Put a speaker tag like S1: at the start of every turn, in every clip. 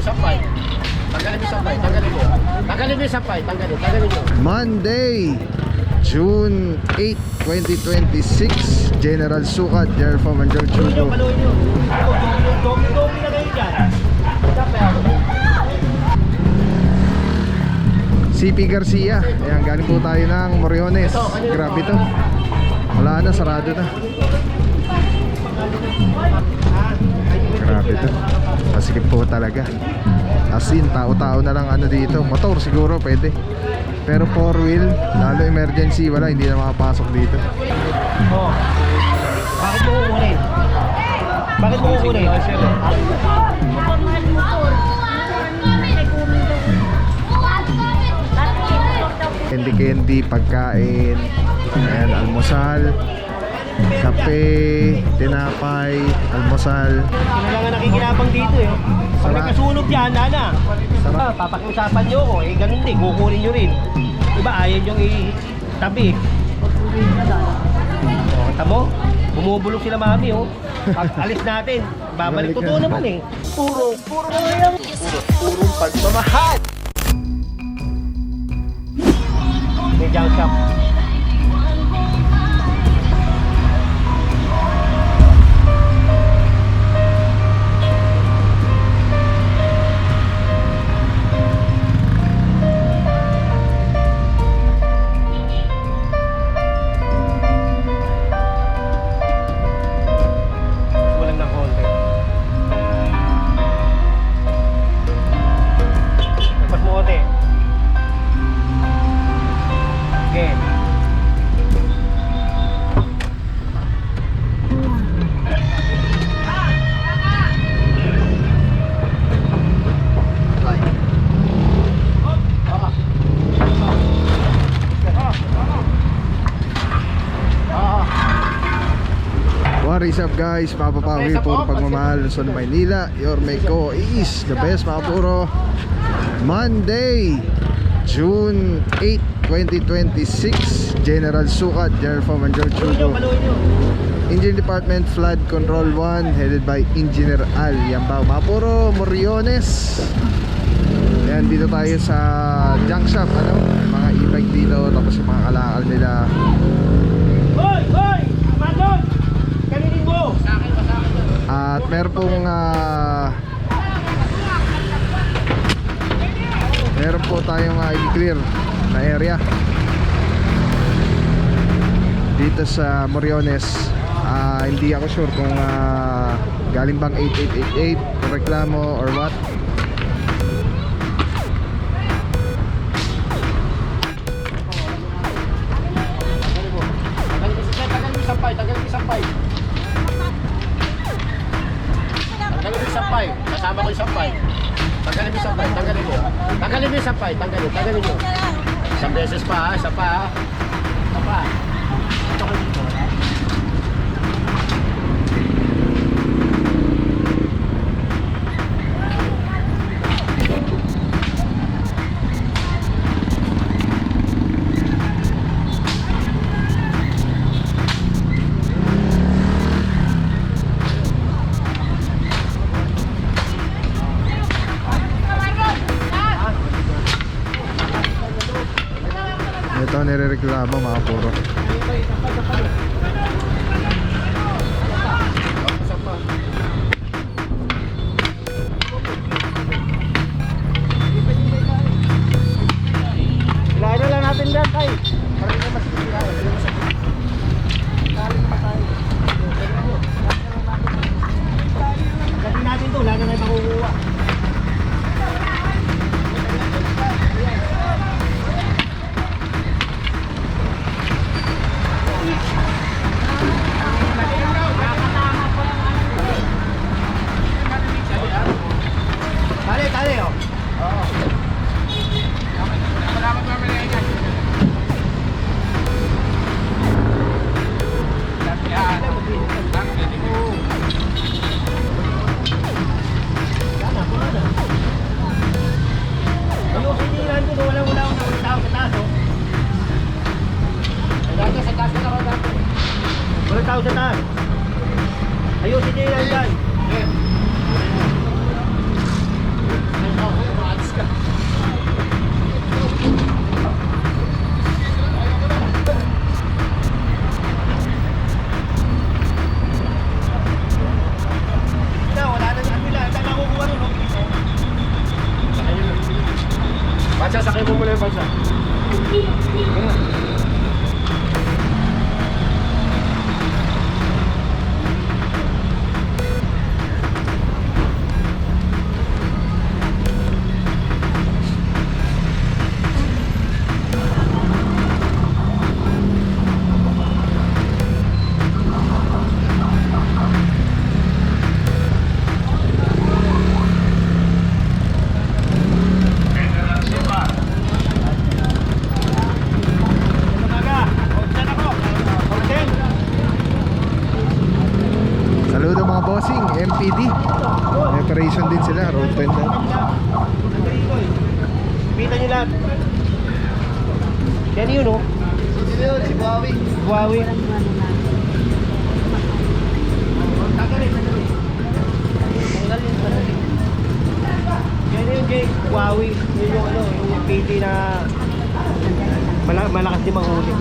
S1: sampay. Tanggalin mo sampay, tanggalin mo. Tanggalin mo sampay, tanggalin mo.
S2: Monday, June 8, 2026. General Sukat, Jerfo Manjol Chugo.
S1: Paluin nyo. Domi na kayo dyan.
S2: CP Garcia. Ayan, galing po tayo ng Moriones. Grabe to. Wala na, sarado na. Grabe to. Masikip po talaga. As in, tao-tao na lang ano dito. Motor siguro pwede. Pero 4-wheel, lalo emergency, wala, hindi na makapasok dito.
S1: Oh. Bakit mo kukunin? Bakit mo kukunin?
S2: Candy, pagkain. Ayan, almusal, kape, tinapay, almusal.
S1: Sino lang ang nakikinabang dito eh. Pag
S2: Sarap.
S1: nagkasunog yan, Nana.
S2: Sarap.
S1: Papakiusapan nyo ko, eh ganun din, kukunin nyo rin. Diba ayaw nyo itabi. O, tamo, bumubulong sila mami oh. Pag alis natin, babalik. Totoo naman eh. Puro pagmamahal. May junk shop. Walang ng konti. Nagpas mo konti. Again.
S2: What is up guys, Papa Power, puro pagmamahal sa Maynila. Your Meco is the best mga puro. Monday, June 8, 2026. General Sukat, Jerfo Manjol Chugo.
S1: Paluin nyo.
S2: Engine Department Flood Control 1 headed by Engineer Al Yambao. Mga puro Moriones. Ayan, dito tayo sa junk shop, ano? May mga e-bike dito, tapos yung mga kalakal nila.
S1: Hoy! Hoy! Madon! Kaninin mo! Sa akin.
S2: At meron pong meron po tayong i-clear na area dito sa Moriones. Hindi ako sure kung galing bang 8888 reklamo or what.
S1: Tanggalin mo sampay. Kasama ko yung sampay. Tanggalin mo sampay, tanggalin mo. Tanggalin mo yung sampay, tanggalin mo. Isang beses pa ha, isa pa ha. Isa pa. Ito ko dito.
S2: Ito nirereklamo mga puro.
S1: Ilahin lang natin dyan, Tay. Para hindi mas ilahin. Gabi natin to, wala na may makukuha. Tali oh. Oo. Walang tao sa taas. Ayusin niyo yan dyan. Sasakay mo muna yung bansa.
S2: Saludo mga bossing, MPD. May operation din sila, road pendant.
S3: Kita nyo lahat. Yan yun, oh.
S2: Sino yun? Si Huawei.
S3: Huawei. Yan yun, Jake. Huawei. Yun yung ano, yung PT na malakas din manghuli.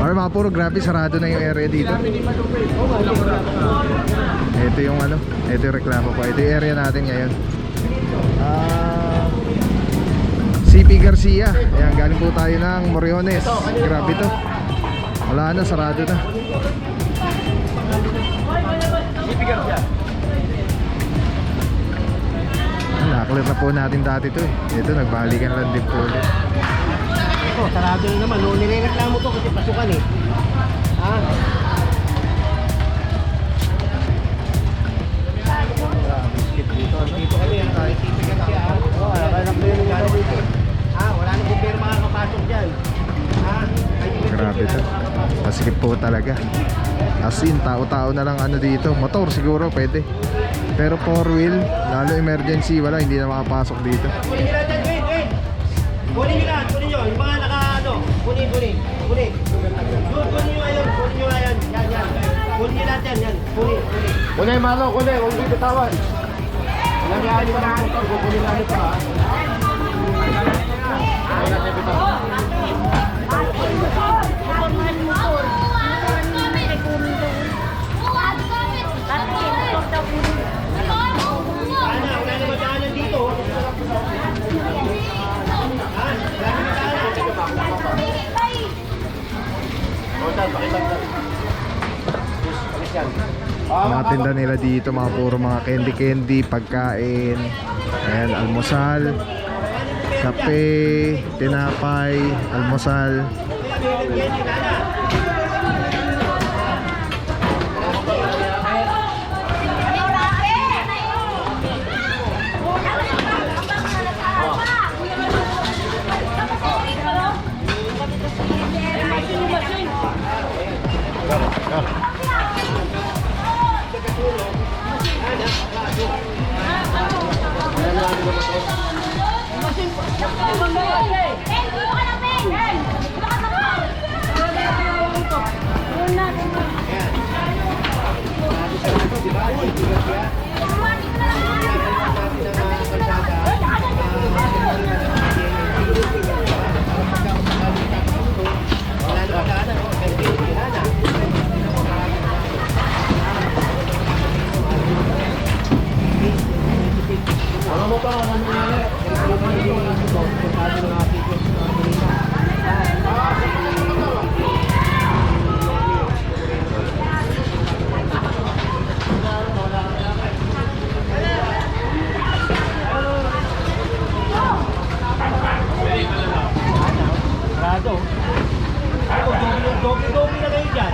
S2: Or mga puro grabe, sarado na yung area dito. Ito yung ano, ito yung reklamo ko. Ito yung area natin ngayon. CP Garcia. Ayan, galing po tayo ng Moriones. Grabe to. Wala na, sarado na.
S3: CP Garcia.
S2: Nakaklir na po natin dati to eh. Ito, nagbalikan lang din po ulit.
S3: Ito, sarado na naman. No, nirereklamo to kasi pasukan eh. Ha? Dito kami, CP Garcia. Oo, alam mo yung nangyari dito. Wala nang bumbero makakapasok dyan.
S2: Grabe to. Masikip po talaga. As in, tao-tao na lang ano dito. Motor siguro pwede. Pero 4-wheel, lalo emergency, wala, hindi na makapasok dito.
S3: Kunin nyo lahat yan, wait. Kunin nyo lahat, kunin nyo. Yung mga naka-ano, kunin. Kunin nyo ngayon, kunin nyo ngayon. Yan. Kunin nyo lahat yan. Kunin.
S1: Kunay, Malo, kunay. Huwag dito tawan. Nangyari mo na ito. Kukunin namin pa, ha? Wala na bitaw.
S3: Wala na madaanan dito.
S2: Mga tinda nila dito, mga puro mga candy, pagkain. Ayan, almusal, kape, tinapay, almusal.
S3: Sarado. Doble na kayo dyan.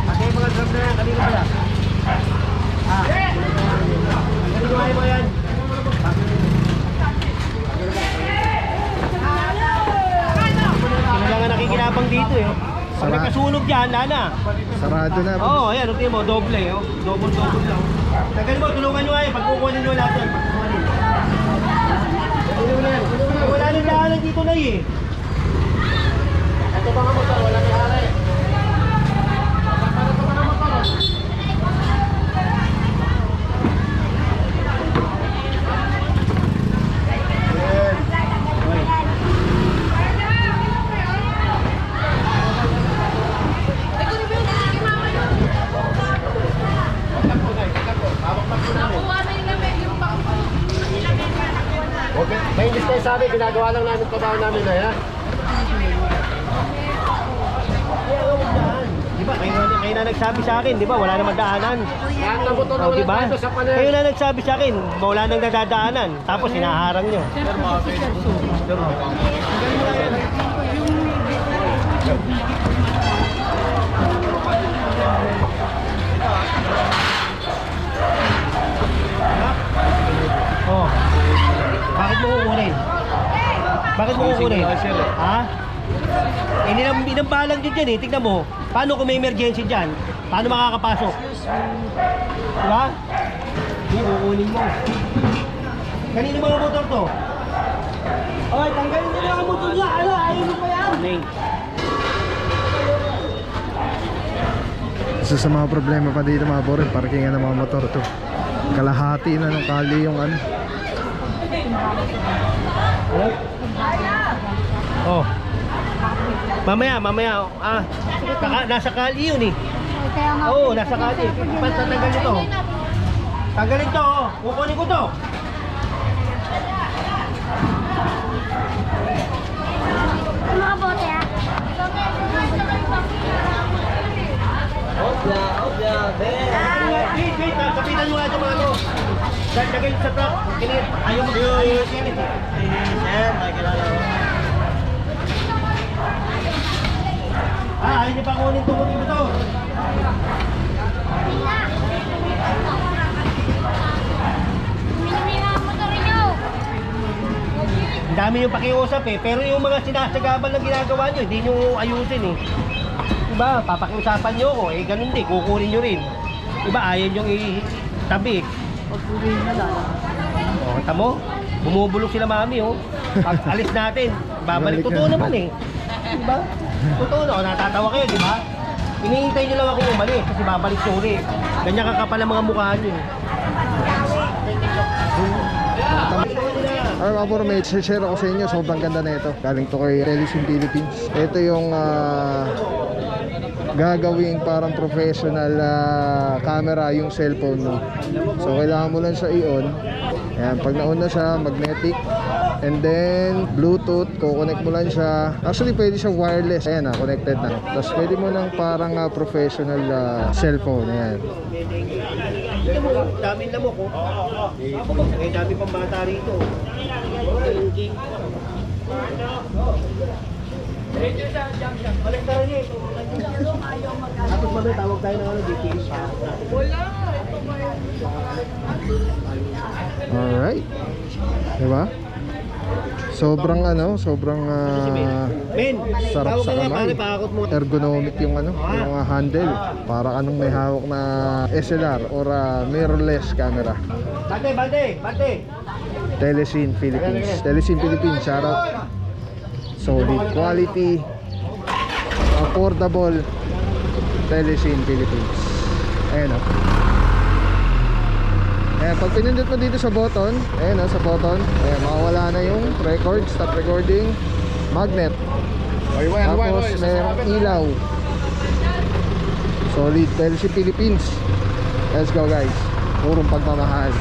S3: Patay mga drum na yan. Kanina pala. Kanina mo yan. Sino lang ang nakikinabang dito eh. Pag nagkasunog dyan, lana.
S2: Sarado na.
S3: Oo, ayan, tingnan mo, doble, oh. Double lang. Tagal mo, tulungan nyo kayo, pagkukunin nyo lahat yan, pagkukunin. Wala nang daanan dito na eh.
S1: Ito pa nga motor, wala nang hari. May hindi kayo sabi, ginagawa lang namin trabaho namin na yan.
S3: Di ba? Kayo na nagsabi sa akin, di ba? Wala namang daanan.
S1: Lahat ng motor na
S3: Oh, di
S1: walang
S3: ba?
S1: kwento sa panel.
S3: Kayo na nagsabi sa akin, wala nang nadadaanan. Tapos hinaharang nyo. Oh. Bakit mo kukunin? Bakit mo kukunin? Ha? Eh, ninambalang din dyan eh. Tignan mo. Paano kung may emergency dyan? Paano makakapasok? Diba? Hindi, kukunin mo. Kanino mga motor to? Oy, tanggalin nyo mga motor niya. Ano? Ayaw mo pa yan?
S2: Isa sa mga problema pa dito mga puro, parkingan ng mga motor to. Kalahati na ng kali yung ano.
S3: Oh. Mamaya. Nasa kali yun eh. Oo, nasa kali. Ba't tatanggal nyo to? Tanggalin to, oh. Kukunin ko to.
S4: Mga bote ah.
S3: Wait, kapitan nyo nga ito mga ano. Lagay sa truck. Kinit. Ayaw mo. Kinit. Ayaw niyo pa kunin to. Kunin mo to.
S4: Minumi mga motor nyo.
S3: Ang dami yung pakiusap eh. Pero yung mga sinasagaban na ginagawa nyo, hindi nyo ayusin eh. Diba? Papakiusapan nyo ko. Eh ganun din. Kukunin nyo rin. Diba? Ayaw nyo itabi.
S5: Pag-uwi na lang.
S3: O, tamo? Bumubulok sila mami oh. Pag alis natin, babalik. Totoo naman eh. Diba? Totoo na. O, natatawa kayo, diba? Hinihintay nyo lang ako umalis kasi babalik siya uli. Ganyan kakapal ang mga mukha nyo eh.
S2: Ay mga puro, may share ako sa inyo. Sobrang ganda na ito. Galing to kay Telesim Philippines. Ito yung gagawing parang professional camera yung cellphone mo. So kailangan mo lang siya i-on. Ayan, pag na-on na siya, magnetic. And then Bluetooth, kukonect mo lang siya. Actually pwede siya wireless. Ayan na, connected na. Tapos pwede mo ng parang professional cellphone. Ayan.
S3: Tignan mo, daming lamok oh. Eh, dami pang bata rito. Balik tayo niya. Tapos mamaya tawag tayo ng ano, DTS.
S2: Alright. Diba? Sobrang
S3: Men,
S2: sarap
S3: tawag
S2: sa
S3: ka nga
S2: kamay.
S3: pare, pakakot mo.
S2: Ergonomic yung yung handle. Para anong may hawak na SLR or mirrorless camera.
S3: Bante!
S2: Telesim Philippines. Telesim Philippines, shout out. Solid quality, affordable. Telesim Philippines. Ayan o. Ayan, pag pinindot mo dito sa button, ayan o, sa button, ayan, makawala na yung record, stop recording, magnet. Tapos merong ilaw. Solid. Telesim Philippines. Let's go guys. Purong pagmamahal.